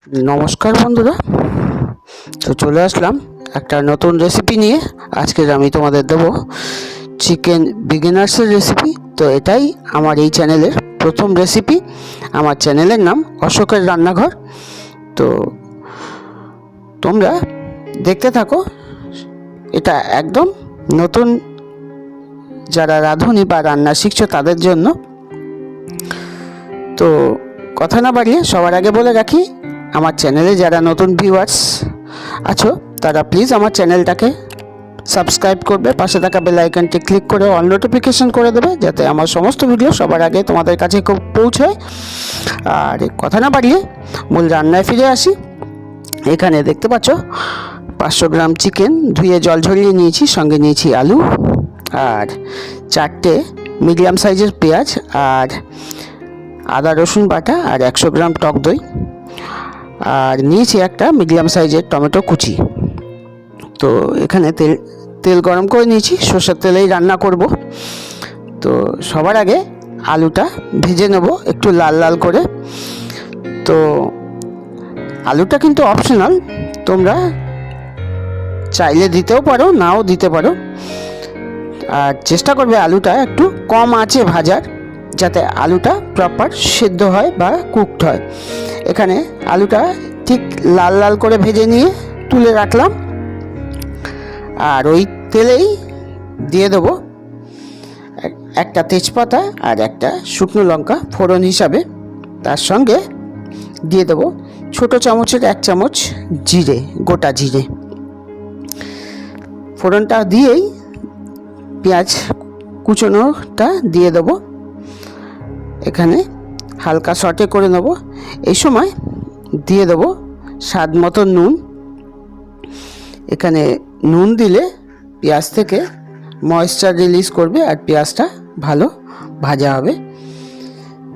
নমস্কার বন্ধুরা, তো চলে আসলাম একটা নতুন রেসিপি নিয়ে। আজকের আমি তোমাদের দেবো চিকেন বিগিনার্সের রেসিপি। তো এটাই আমার এই চ্যানেলের প্রথম রেসিপি। আমার চ্যানেলের নাম অশোকের রান্নাঘর। তো তোমরা দেখতে থাকো। এটা একদম নতুন যারা রাঁধুনি বা রান্না শিখছো তাদের জন্য। তো কথা না বাড়িয়ে সবার আগে বলে রাখি, আমার চ্যানেলে যারা নতুন ভিউয়ার্স আছো তারা প্লিজ আমার চ্যানেলটাকে সাবস্ক্রাইব করবে, পাশে থাকা বেল আইকনটি ক্লিক করে অল নোটিফিকেশন করে দেবে, যাতে আমার সমস্ত ভিডিও সবার আগে তোমাদের কাছে খুব পৌঁছায়। আর কথা না বাড়িয়ে মূল রান্নায় ফিরে আসি। এখানে দেখতে পাচ্ছ 500 গ্রাম চিকেন ধুয়ে জল ঝরিয়ে নিয়েছি, সঙ্গে নিয়েছি আলু আর 4টে মিডিয়াম সাইজের পেঁয়াজ আর আদা রসুন বাটা আর 100 গ্রাম টক দই, আর নিয়েছি একটা মিডিয়াম সাইজের টমেটো কুচি। তো এখানে তেল গরম করে নিয়েছি, সর্ষের তেলেই রান্না করব। তো সবার আগে আলুটা ভেজে নেব একটু লাল লাল করে। তো আলুটা কিন্তু অপশনাল, তোমরা চাইলে দিতেও পারো, নাও দিতে পারো। আর চেষ্টা করবে আলুটা একটু কম আঁচে ভাজার, যাতে আলুটা প্রপার সেদ্ধ হয় বা কুকড হয়। এখানে আলুটা ঠিক লাল লাল করে ভেজে নিয়ে তুলে রাখলাম। আর ওই তেলেই দিয়ে দেবো একটা তেজপাতা আর একটা শুকনো লঙ্কা ফোড়ন হিসাবে। তার সঙ্গে দিয়ে দেবো ছোটো চামচের 1 চামচ জিরে, গোটা জিরে। ফোড়নটা দিয়েই পেঁয়াজ কুচোনোটা দিয়ে দেবো। এখানে হালকা সটে করে নেব। এই সময় দিয়ে দেবো স্বাদ মতো নুন। এখানে নুন দিলে পেঁয়াজ থেকে ময়েশ্চার রিলিজ করবে আর পেঁয়াজটা ভালো ভাজা হবে।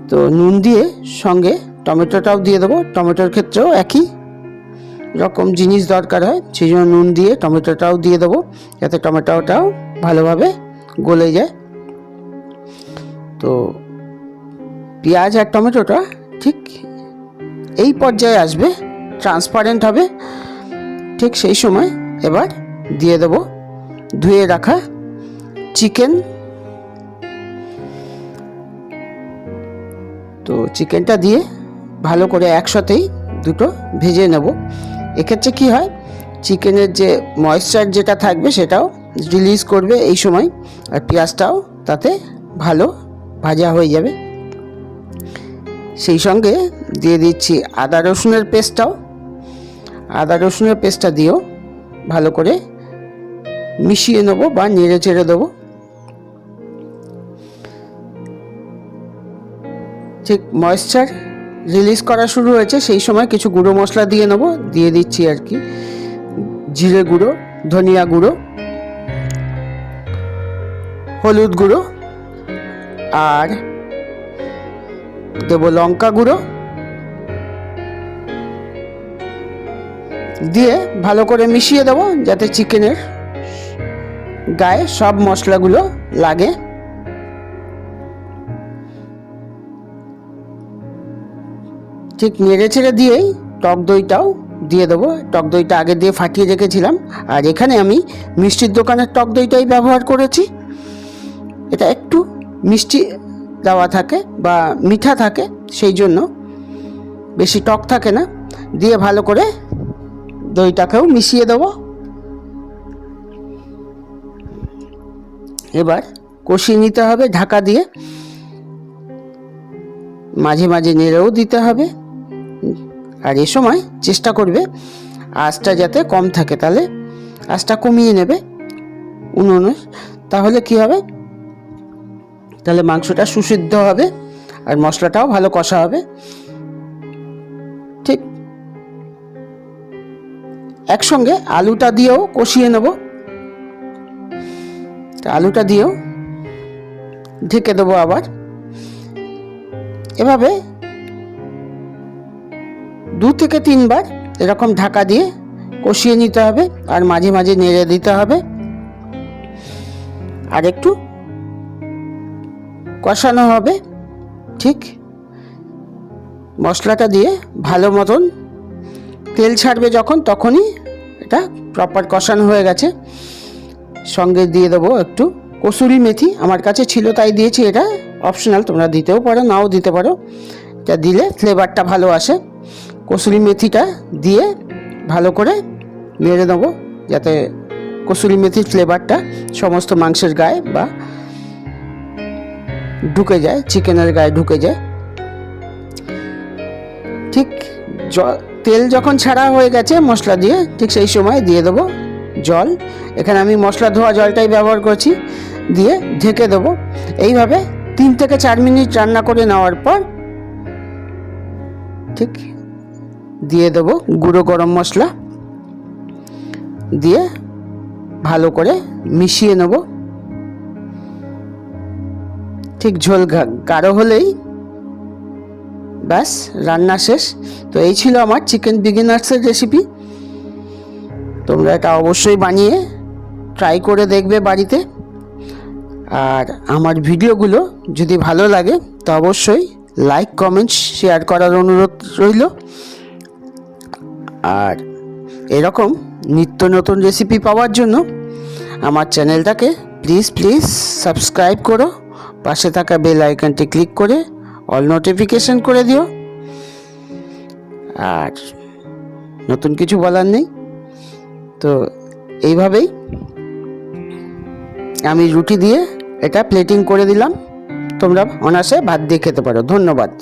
তো নুন দিয়ে সঙ্গে টমেটোটাও দিয়ে দেবো। টমেটোর ক্ষেত্রেও একই রকম জিনিস দরকার হয়, সেই জন্য নুন দিয়ে টমেটোটাও দিয়ে দেবো, যাতে টমেটোটাও ভালোভাবে গলে যায়। তো পেঁয়াজ আর টমেটোটা ঠিক এই পর্যায়ে আসবে, ট্রান্সপারেন্ট হবে। ঠিক সেই সময় এবার দিয়ে দেব ধুয়ে রাখা চিকেন। তো চিকেনটা দিয়ে ভালো করে একসাথেই দুটো ভেজে নেব। এক্ষেত্রে কি হয়, চিকেনের যে ময়েশ্চার যেটা থাকবে সেটাও রিলিজ করবে এই সময়, আর পেঁয়াজটাও তাতে ভালো ভাজা হয়ে যাবে। সেই সঙ্গে দিয়ে দিচ্ছি আদা রসুনের পেস্টটাও। আদা রসুনের পেস্টটা দিয়েও ভালো করে মিশিয়ে নেবো বা নেড়ে চেড়ে দেবো। ঠিক ময়েশ্চার রিলিজ করা শুরু হয়েছে, সেই সময় কিছু গুঁড়ো মশলা দিয়ে নেবো। দিয়ে দিচ্ছি আর কি জিরে গুঁড়ো, ধনিয়া গুঁড়ো, হলুদ গুঁড়ো, আর দেবো লঙ্কা গুঁড়ো। দিয়ে ভালো করে মিশিয়ে দেবো, যাতে চিকেনের গায়ে সব মশলাগুলো লাগে। ঠিক নেড়ে ছেড়ে দিয়েই টক দইটাও দিয়ে দেবো। টক দইটা আগে দিয়ে ফাটিয়ে রেখেছিলাম, আর এখানে আমি মিষ্টির দোকানের টক দইটাই ব্যবহার করেছি। এটা একটু মিষ্টি দেওয়া থাকে বা মিঠা থাকে, সেই জন্য বেশি টক থাকে না। দিয়ে ভালো করে দইটাকেও মিশিয়ে দেবো। এবার কষিয়ে নিতে হবে ঢাকা দিয়ে, মাঝে মাঝে নেড়েও দিতে হবে। আর এ সময় চেষ্টা করবে আঁচটা যাতে কম থাকে, তাহলে আঁচটা কমিয়ে নেবে উনুনে। তাহলে কি হবে, তাহলে মাংসটা সুসিদ্ধ হবে আর মশলাটাও ভালো কষা হবে। ঠিক একসঙ্গে আলুটা দিয়েও কষিয়ে নেব। আলুটা দিয়েও ঢেকে দেবো আবার। এভাবে 2 থেকে 3 বার এরকম ঢাকা দিয়ে কষিয়ে নিতে হবে, আর মাঝে মাঝে নেড়ে দিতে হবে। আর একটু কষানো হবে। ঠিক মশলাটা দিয়ে ভালো মতন তেল ছাড়বে যখন, তখনই এটা প্রপার কষানো হয়ে গেছে। সঙ্গে দিয়ে দেবো একটু কসুরি মেথি, আমার কাছে ছিল তাই দিয়েছি, এটা অপশনাল, তোমরা দিতেও পারো নাও দিতে পারো, এটা দিলে ফ্লেভারটা ভালো আসে। কসুরি মেথিটা দিয়ে ভালো করে নেড়ে দেবো যাতে কসুরি মেথির ফ্লেভারটা সমস্ত মাংসের গায়ে বা ঢুকে যায়, চিকেনের গায়ে ঢুকে যায়। ঠিক তেল যখন ছাড়া হয়ে গেছে মশলা দিয়ে, ঠিক সেই সময় দিয়ে দেবো জল। এখানে আমি মশলা ধোয়া জলটাই ব্যবহার করছি। দিয়ে ঢেকে দেবো। এইভাবে 3 থেকে 4 মিনিট রান্না করে নেওয়ার পর ঠিক দিয়ে দেবো গুঁড়ো গরম মশলা, দিয়ে ভালো করে মিশিয়ে নেব। ঠিক ঝোল গাঢ় হলেই ব্যাস রান্না শেষ। তো এই ছিল আমার চিকেন বিগিনার্সের রেসিপি। তোমরা এটা অবশ্যই বানিয়ে ট্রাই করে দেখবে বাড়িতে। আর আমার ভিডিওগুলো যদি ভালো লাগে তো অবশ্যই লাইক, কমেন্ট, শেয়ার করার অনুরোধ রইল। আর এরকম নিত্য নতুন রেসিপি পাওয়ার জন্য আমার চ্যানেলটাকে প্লিজ সাবস্ক্রাইব করো, পাশে থাকা বেল আইকনটি ক্লিক করে অল নোটিফিকেশন করে দিও। আর নতুন কিছু বলার নেই। তো এইভাবেই আমি রুটি দিয়ে এটা প্লেটিং করে দিলাম, তোমরা অনায়াসে ভাত দিয়ে খেতে পারো। ধন্যবাদ।